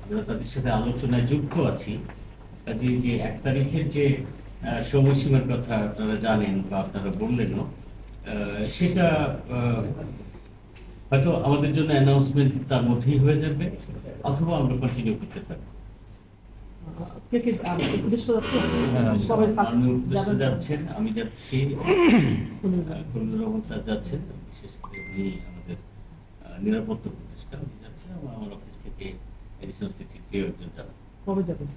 আমরা তাদের সাথে আলোচনায় যুক্ত আছি। কাজে যে 1 তারিখের যে সময়সীমার কথা আপনারা জানেন বা আপনারা বললেনও, সেটা হয়তো আমাদের জন্য অ্যানাউন্সমেন্ট তার মধ্যেই হয়ে যাবে, অথবা আমরা কন্টিনিউ করতে থাকবো। যাচ্ছেন, আমি যাচ্ছি, খলিলুর রহমান স্যার যাচ্ছেন, বিশেষ করে উনি আমাদের নিরাপত্তা প্রতিষ্ঠান যাচ্ছেন, এবং আমার অফিস থেকে এডিশনাল সেক্রেটারি একজন যাবেন। কবে যাবেন?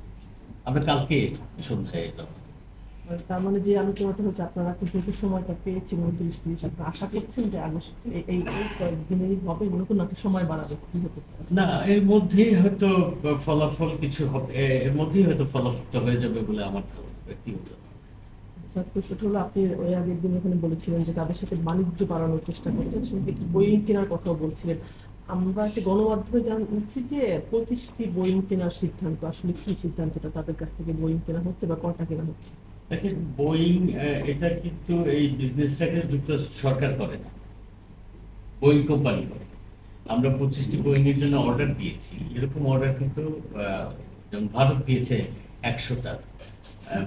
আমরা কালকে সন্ধ্যায় যাব। তার মানে যে আলোচনাটা হচ্ছে আপনারা কিন্তু সময়টা পেয়েছেন 29-30, আপনারা আশা করছেন যে আগস্ট এই কয়েকদিনেই হবে, নতুন একটা সময় বাড়াবে? না, এর মধ্যেই হয়তো ফলাফল কিছু হবে, এর মধ্যেই হয়তো ফলাফলটা হয়ে যাবে বলে আমার ধারণা, ব্যক্তিগত। স্যার, প্রশ্নটা হলো, আপনি ওই আগের দিন এখানে বলেছিলেন যে তাদের সাথে বাণিজ্য বাড়ানোর চেষ্টা করছেন, সেখানে একটি বোয়িং কেনার কথাও বলছিলেন। আমরা একটি গণমাধ্যমে জানছি যে 25টি বোয়িং কেনার সিদ্ধান্ত, আসলে কি সিদ্ধান্তটা তাদের কাছ থেকে বোয়িং কেনা হচ্ছে বা কয়টা কেনা হচ্ছে? দেখেন, বোয়িং এটা কিন্তু এই বিজনেসটাকে যুক্তরাষ্ট্র সরকার করে না, বোয়িং কোম্পানি করে। আমরা 25টি বোয়িং এর জন্য অর্ডার দিয়েছি, এরকম অর্ডার কিন্তু যেমন ভারত দিয়েছে 100টা,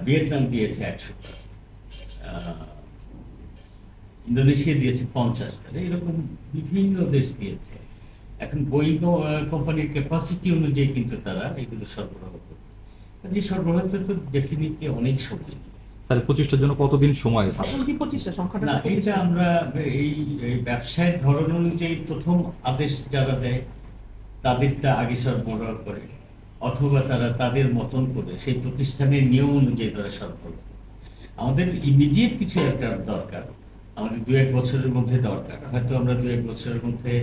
ভিয়েতনাম দিয়েছে 100টা, ইন্দোনেশিয়া দিয়েছে 50টা, এরকম বিভিন্ন দেশ দিয়েছে। এখন বোয়িং কোম্পানির ক্যাপাসিটি অনুযায়ী কিন্তু তারা এগুলো সরবরাহ করে। যে সরবরাহটা তো ডেফিনিটলি অনেক সময়। স্যার, 25টার জন্য কতদিন সময়? কি 25টা সংখ্যাটা? না, এটা আমরা এই ব্যবসায়ের ধরন অনুযায়ী প্রথম আদেশ যারা দেয় তাদেরটা আগে সরবরাহ করে, অথবা তারা তাদের মতন করে সেই প্রতিষ্ঠানের নিয়ম অনুযায়ী তারা সরবরাহ করে। আমাদের ইমিডিয়েট কিছু একটা দরকার, আমাদের 2-1 বছরের মধ্যে দরকার, হয়তো আমরা 2-1 বছরের মধ্যে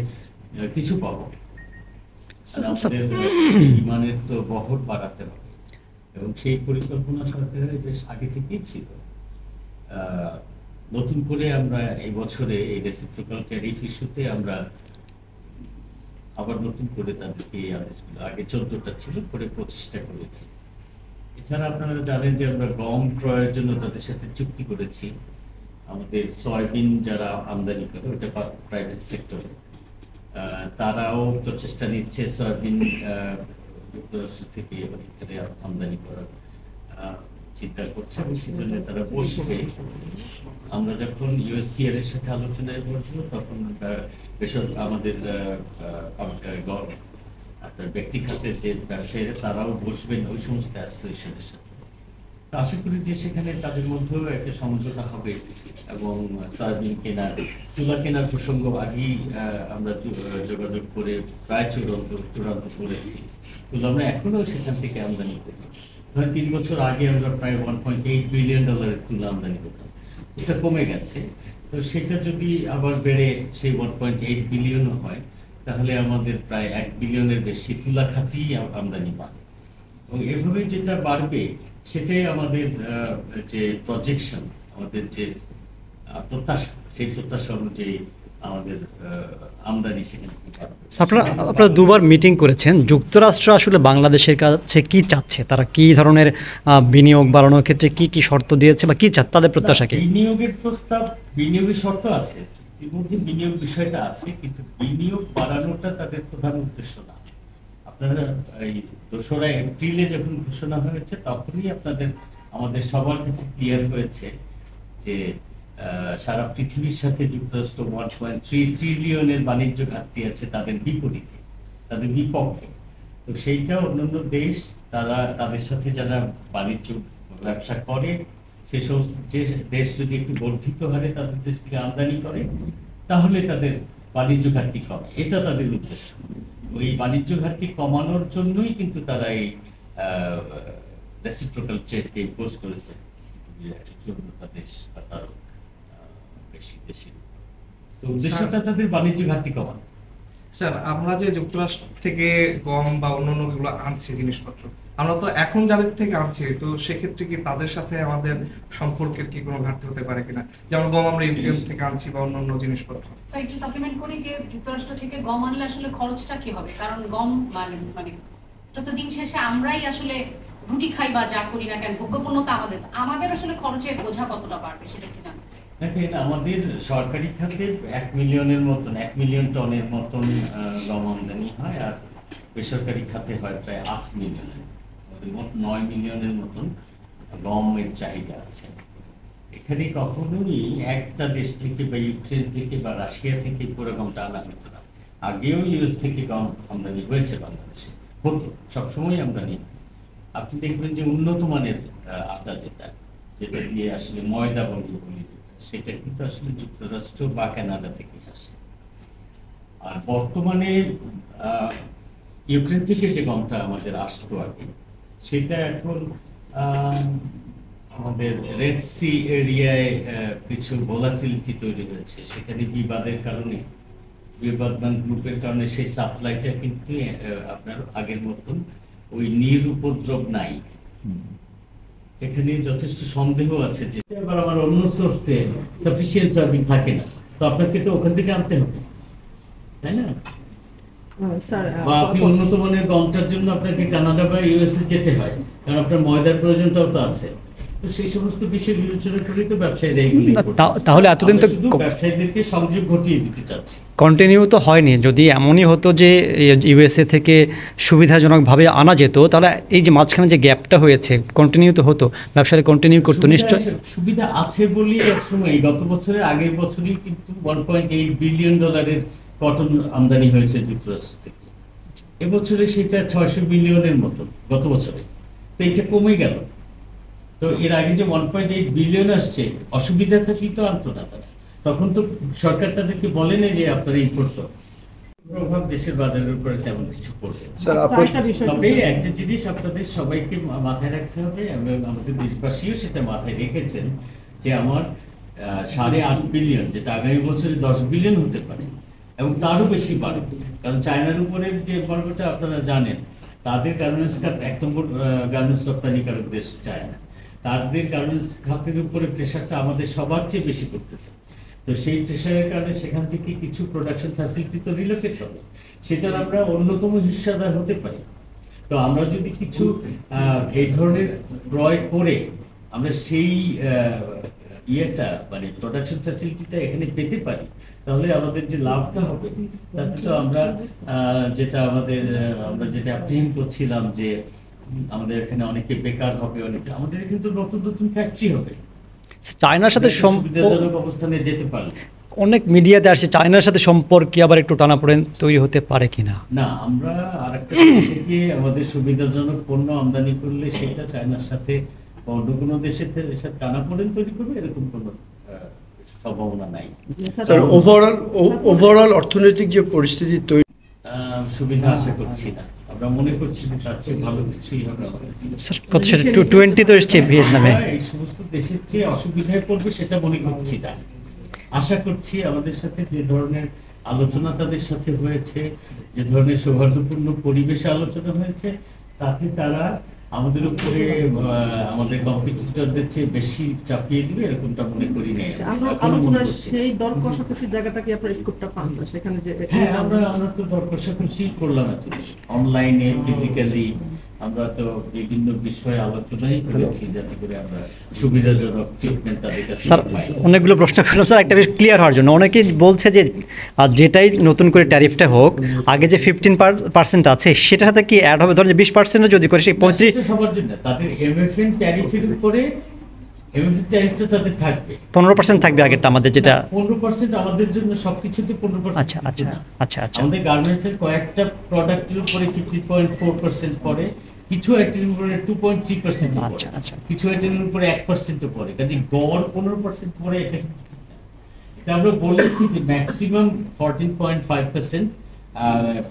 কিছু পাবো। আমাদের বিমানের তো বহর বাড়াতে হবে, এবং সেই পরিকল্পনা সরকারের বেশ আগে থেকেই ছিল। নতুন করে আমরা এই বছরে এই রেসিপ্রোকাল ট্যারিফ ইস্যুতে আমরা আবার নতুন করে তাদেরকে এই আদেশগুলো, আগে 14টা ছিল, করে 25টা করেছি। এছাড়া আপনারা জানেন যে আমরা গম ক্রয়ের জন্য তাদের সাথে চুক্তি করেছি। আমাদের সয়াবিন যারা আমদানি করে, ওটা প্রাইভেট সেক্টরে, তারাও প্রচেষ্টা নিচ্ছে সয়াবিন যুক্তরাষ্ট্র থেকে অধিকারে আমদানি করার চিন্তা করছে, এবং সেজন্য তারা বসবে। আমরা যখন ইউএসটিআর এর সাথে আলোচনায় বসবো, তখন আমাদের ব্যক্তি খাতের যে ব্যবসায়ীরা তারাও বসবেন ওই সমস্ত অ্যাসোসিয়েশনের সাথে। আশা করি যে সেখানে তাদের মধ্যেও একটা সমঝোতা হবে, এবং সয়াবিন কেনার, তুলা কেনার প্রসঙ্গ আগেই আমরা যোগাযোগ করে প্রায় চূড়ান্ত করেছি। তুলা আমরা এখনো সেখান থেকে আমদানি করি। ধরেন 3 বছর আগে আমরা প্রায় $1.8 বিলিয়ন তুলা আমদানি করতাম, এটা কমে গেছে। তো সেটা যদি আবার বেড়ে সেই 1.8 বিলিয়নও হয়, তাহলে আমাদের প্রায় 1 বিলিয়নের বেশি তুলা খাতেই আমদানি বাড়ে, এবং এভাবে যেটা বাড়বে সেটাই আমাদের যে প্রজেকশন, আমাদের যে প্রত্যাশা, সেই প্রত্যাশা অনুযায়ী আমাদের আমদানি সেখানে বাড়বে। আপনারা দুবার মিটিং করেছেন, যুক্তরাষ্ট্র আসলে বাংলাদেশের কাছে কি চাচ্ছে, তারা কি ধরনের বিনিয়োগ বাড়ানোর ক্ষেত্রে কি কি শর্ত দিয়েছে বা কি চাচ্ছে, তাদের প্রত্যাশা কি? বিনিয়োগের প্রস্তাব, বিনিয়োগের শর্ত আছে, এর মধ্যে বিনিয়োগ বিষয়টা আছে, কিন্তু বিনিয়োগ বাড়ানোটা তাদের প্রধান উদ্দেশ্য না। আপনারা এই 2রা এপ্রিলে যখন ঘোষণা হয়েছে, তখনই আমাদের সবার কাছে ক্লিয়ার হয়েছে যে সারা পৃথিবীর সাথে যুক্তরাষ্ট্র 1.3 ট্রিলিয়নের বাণিজ্য ঘাটতি আছে তাদের বিপরীতে, তাদের বিপক্ষে। তো সেইটা অন্যান্য দেশ, তাদের সাথে যারা বাণিজ্য ব্যবসা করে, সেই সমস্ত দেশ যদি একটু বর্ধিত হারে তাদের দেশ থেকে আমদানি করে, তাহলে তাদের বাণিজ্য ঘাটতি কমে, এটা তাদের উদ্দেশ্য। এই বাণিজ্য ঘাটতি কমানোর জন্যই কিন্তু তারা এই রেসিপ্রোকাল ট্রেডকে ইম্পোজ করেছে পৃথিবীর 154টা দেশ বা তারও বেশি দেশের। তো উদ্দেশ্যটা তাদের বাণিজ্য ঘাটতি কমানো। স্যার, আমরা যে যুক্তরাষ্ট্র থেকে গম বা অন্যান্য যেগুলো আনছি জিনিসপত্র, আমরা তো এখন যাদের থেকে আনছি, তো সেক্ষেত্রে কি তাদের সাথে আমাদের সম্পর্কের কি কোনো ঘাটতি হতে পারে কিনা? যেমন গম আমরা ইউক্রেন থেকে আনছি বা অন্যান্য জিনিসপত্র। স্যার, একটু সাপ্লিমেন্ট করি যে যুক্তরাষ্ট্র থেকে গম আনলে আসলে খরচটা কি হবে? কারণ গম মানে যতদিন শেষে আমরাই আসলে রুটি খাই বা যা করি না কেন, ভোগ্যপণ্যতা আমাদের আসলে খরচের বোঝা কতটা বাড়বে সেটা একটু জানতে চাই। দেখেন, আমাদের সরকারি খাতে 1 মিলিয়ন টনের মতন গম আমদানি হয়, আর বেসরকারি খাতে হয় প্রায় 8 মিলিয়নের, আমাদের মোট 9 মিলিয়নের মতন গমের চাহিদা আছে। এখানে কখনোই একটা দেশ থেকে বা ইউক্রেন থেকে বা রাশিয়া থেকে পুরো গমটা আনা হতো না। আগেও ইউএস থেকে গম আমদানি হয়েছে বাংলাদেশে, হতো, সবসময় আমদানি। আপনি দেখবেন যে উন্নত মানের আটা যেটা দিয়ে আসলে ময়দা বলি সেটা কিন্তু আসলে যুক্তরাষ্ট্র বা কানাডা থেকে আসে। আর বর্তমানে ইউক্রেন থেকে যে গমটা আমাদের আসতো আগে, সেটা এখন আমাদের রেড সি এরিয়ায় কিছু ভোলাটিলিটি তৈরি হয়েছে, সেখানে বিবাদের কারণে, বিবাদমান গ্রুপের কারণে সেই সাপ্লাইটা কিন্তু আপনার আগের মতন ওই নিরুপদ্রব নাই। এখানে যথেষ্ট সন্দেহ আছে যে আবার আমার অন্য সোর্সে সাফিসিয়েন্ট সয়াবিন থাকে না, তো আপনাকে তো ওখান থেকে আনতে হবে, তাই না? স্যার, বা আপনি উন্নত মানের গমটার জন্য আপনাকে কানাডা বা ইউএসএ যেতে হয়, কারণ আপনার ময়দার প্রয়োজনটাও তো আছে। তো সেই সমস্ত বিষয় বিবেচনা করেই তো ব্যবসায়ীরা এগুলি করছে। তাহলে এতদিন তো আমরা শুধু ব্যবসায়ীদেরকে সংযোগ ঘটিয়ে দিতে চাচ্ছি। কন্টিনিউ তো হয়নি। যদি এমনই হতো যে ইউএসএ থেকে সুবিধাজনকভাবে আনা যেত, তাহলে এই যে মাঝখানে যে গ্যাপটা হয়েছে কন্টিনিউ তো হতো, ব্যবসায়ী কন্টিনিউ করতো নিশ্চয়। সুবিধা আছে বলেই একসময় গত বছরের আগের বছরই কিন্তু $1.8 বিলিয়ন কটন আমদানি হয়েছে যুক্তরাষ্ট্র থেকে। এবছরে সেটা 600 মিলিয়নের মতো গত বছরে, তো এটা কমে গেল। তো এর আগে যে 1.8 বিলিয়ন আসছে, অসুবিধা থাকলেই তো আনতো না তারা, তখন তো সরকার তাদেরকে বলে না যে আপনারা ইম্পোর্ট করো। প্রভাব দেশের বাজারের উপরে তেমন কিছু পড়বে না। তবে একটা জিনিস আপনাদের সবাইকে মাথায় রাখতে হবে, এবং আমাদের দেশবাসীও সেটা মাথায় রেখেছেন, যে আমার 8.5 বিলিয়ন, যেটা আগামী বছরে 10 বিলিয়ন হতে পারে এবং তারও বেশি বাড়বে। কারণ চায়নার উপরে যে এমবার্গোটা আপনারা জানেন, তাদের গার্মেন্টস খাত 1 নম্বর গার্মেন্টস রপ্তানিকারক দেশ চায়না, তাদের গার্মেন্টস খাতের উপরে প্রেশারটা আমাদের সবার চেয়ে বেশি করতেছে। তো সেই প্রেশারের কারণে সেখান থেকে কিছু প্রোডাকশন ফ্যাসিলিটি তো রিলোকেট হবে, সেটার আমরা অন্যতম হিস্সাদার হতে পারি। তো আমরা যদি কিছু এই ধরনের ক্রয় করে আমরা সেই ইয়েটা মানে প্রোডাকশন ফ্যাসিলিটিটা এখানে পেতে পারি, তাহলে আমাদের যে লাভটা হবে তাতে তো আমরা আমরা যেটা অ্যাপ্রিহেন্ড করছিলাম যে আমাদের এখানে অনেকে বেকার হবে, অনেকে আমাদের কিন্তু নতুন নতুন ফ্যাক্টরি হবে, চায়নার সাথে সুবিধাজনক অবস্থানে যেতে পারলে। অনেক মিডিয়াতে আসছে চায়নার সাথে সম্পর্কে আবার একটু টানাপোড়েন তৈরি হতে পারে কিনা। না, আমরা আরেকটা থেকে আমাদের সুবিধাজনক পণ্য আমদানি করলে সেটা চায়নার সাথে অন্য কোনো দেশের সাথে টানাপোড়েন তৈরি করবে, এরকম কোনো সম্ভাবনা নাই। ওভারঅল অর্থনৈতিক যে পরিস্থিতি তৈরি, সুবিধা আশা করছি না, আমরা মনে করছি যে তার চেয়ে ভালো কিছুই হবে। স্যার কত সেটা 20 তো এসছে ভিয়েতনামে, এই সমস্ত দেশের চেয়ে অসুবিধায় পড়বে সেটা মনে করছি না। আশা করছি আমাদের সাথে যে ধরনের আলোচনা তাদের সাথে হয়েছে, যে ধরনের সৌহার্দ্যপূর্ণ পরিবেশে আলোচনা হয়েছে, তাতে তারা আমাদের উপরে আমাদের কম্পিটিটরদের চেয়ে বেশি চাপিয়ে দিবে এরকমটা মনে করি নাই। আলোচনার সেই দর কষাকষির জায়গাটা কি আপনার স্কোপটা পান স্যার সেখানে? যে হ্যাঁ, আমরা তো দর কষাকষি করলাম, এতদিন অনলাইনে ফিজিক্যালি আমরা তো বিভিন্ন বিষয়ে আলোচনাই করেছি, যাতে করে আমরা সুবিধাজনক ট্রিটমেন্ট তাদের কাছে। স্যার অনেকগুলো প্রশ্ন করলাম স্যার, একটা বেশ ক্লিয়ার হওয়ার জন্য। অনেকেই বলছে যে যেটাই নতুন করে ট্যারিফটা হোক, আগে যে 15% আছে সেটার সাথে কি অ্যাড হবে? ধরেন যে 20% যদি করে সেই 35 সবার জন্য তাদের এমএফএন ট্যারিফের উপরে এমএফএন ট্যারিফটা তাদের থাকবে, 15% থাকবে আগেরটা আমাদের যেটা 15% আমাদের জন্য সবকিছুতে 15%। আচ্ছা আচ্ছা আচ্ছা আচ্ছা আমাদের গার্মেন্টসের কয়েকটা প্রোডাক্টের উপরে 50.4% পড়ে, কিছু আইটেমের উপরে 2.3% পড়ে, আচ্ছা আচ্ছা কিছু আইটেমের উপরে 1% পড়ে, কাজে গড় 15% পড়ে। এটা আমরা বলেছি যে ম্যাক্সিমাম 14.5%,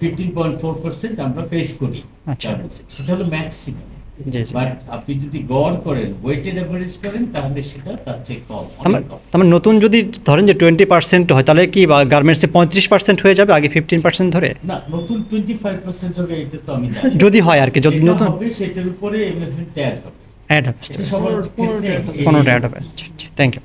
15.4% আমরা ফেস করি, সেটা হলো ম্যাক্সিমাম। বাট আপনি যদি গড় করেন, ওয়েটেড এভারেজ করেন, তাহলে সেটা তার চেয়ে কম। তার নতুন যদি ধরেন যে 20% হয়, তাহলে কি গার্মেন্টসে 35% হয়ে যাবে আগে 15% ধরে? না, নতুন 25% হবে, এটা তো আমি জানি। যদি হয় আর কি, যদি নতুন হবে সেটার উপরে এমএফএন অ্যাড হবে, অ্যাড হবে, এটা সবার ক্ষেত্রে 15টা অ্যাড হবে। Thank you.